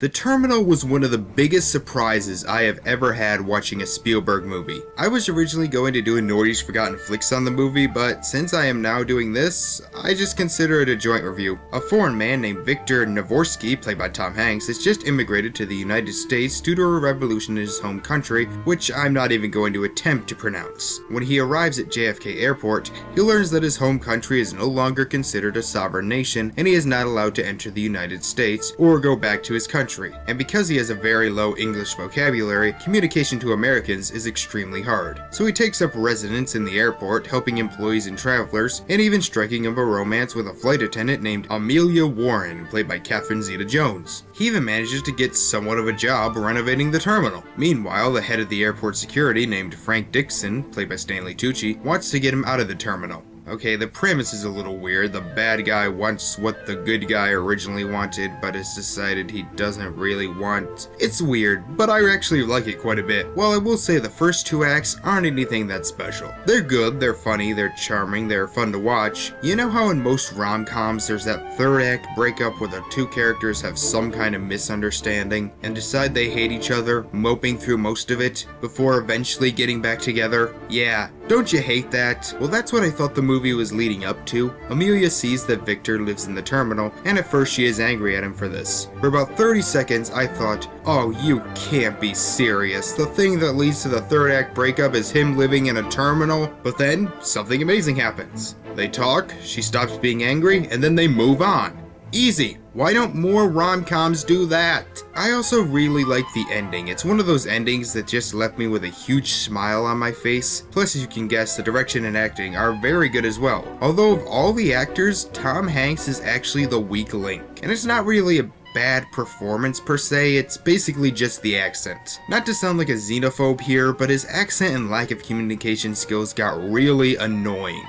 The Terminal was one of the biggest surprises I have ever had watching a Spielberg movie. I was originally going to do a Norty's Forgotten Flicks on the movie, but since I am now doing this, I just consider it a joint review. A foreign man named Victor Navorsky, played by Tom Hanks, has just immigrated to the United States due to a revolution in his home country, which I'm not even going to attempt to pronounce. When he arrives at JFK Airport, he learns that his home country is no longer considered a sovereign nation, and he is not allowed to enter the United States or go back to his country. And because he has a very low English vocabulary, communication to Americans is extremely hard. So he takes up residence in the airport, helping employees and travelers, and even striking up a romance with a flight attendant named Amelia Warren, played by Catherine Zeta-Jones. He even manages to get somewhat of a job renovating the terminal. Meanwhile, the head of the airport security, named Frank Dixon, played by Stanley Tucci, wants to get him out of the terminal. Okay, the premise is a little weird. The bad guy wants what the good guy originally wanted, but has decided he doesn't really want. It's weird, but I actually like it quite a bit. While I will say the first two acts aren't anything that special. They're good, they're funny, they're charming, they're fun to watch. You know how in most rom-coms there's that third act breakup where the two characters have some kind of misunderstanding and decide they hate each other, moping through most of it, before eventually getting back together? Yeah, don't you hate that? Well, that's what I thought the movie was leading up to. Amelia sees that Victor lives in the terminal, and at first she is angry at him for this. For about 30 seconds I thought, oh, you can't be serious. The thing that leads to the third act breakup is him living in a terminal? But then, something amazing happens. They talk, she stops being angry, and then they move on. Easy. Why don't more rom-coms do that? I also really like the ending. It's one of those endings that just left me with a huge smile on my face. Plus, as you can guess, the direction and acting are very good as well. Although of all the actors, Tom Hanks is actually the weak link. And it's not really a bad performance per se, it's basically just the accent. Not to sound like a xenophobe here, but his accent and lack of communication skills got really annoying.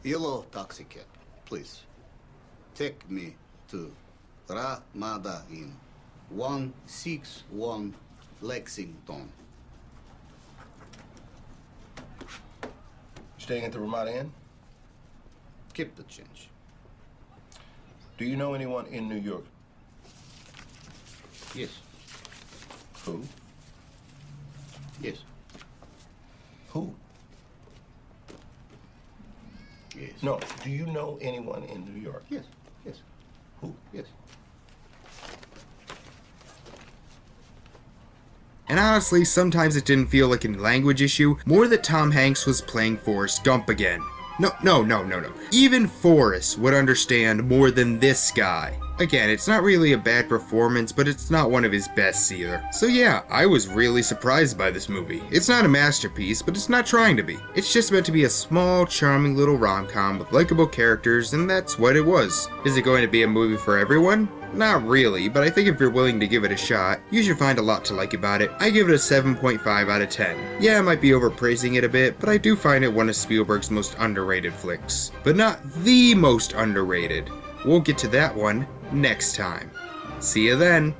Yellow taxi cab, please. Take me to Ramada Inn, 161 Lexington. Staying at the Ramada Inn? Keep the change. Do you know anyone in New York? Yes, Who? yes, Who? yes. No, do you know anyone in New York? Yes, yes, Who? yes. And honestly, sometimes it didn't feel like a language issue, more that Tom Hanks was playing Forrest Gump again. No. Even Forrest would understand more than this guy. Again, it's not really a bad performance, but it's not one of his best either. So yeah, I was really surprised by this movie. It's not a masterpiece, but it's not trying to be. It's just meant to be a small, charming little rom-com with likable characters, and that's what it was. Is it going to be a movie for everyone? Not really, but I think if you're willing to give it a shot, you should find a lot to like about it. I give it a 7.5 out of 10. Yeah, I might be overpraising it a bit, but I do find it one of Spielberg's most underrated flicks. But not the most underrated. We'll get to that one next time. See you then.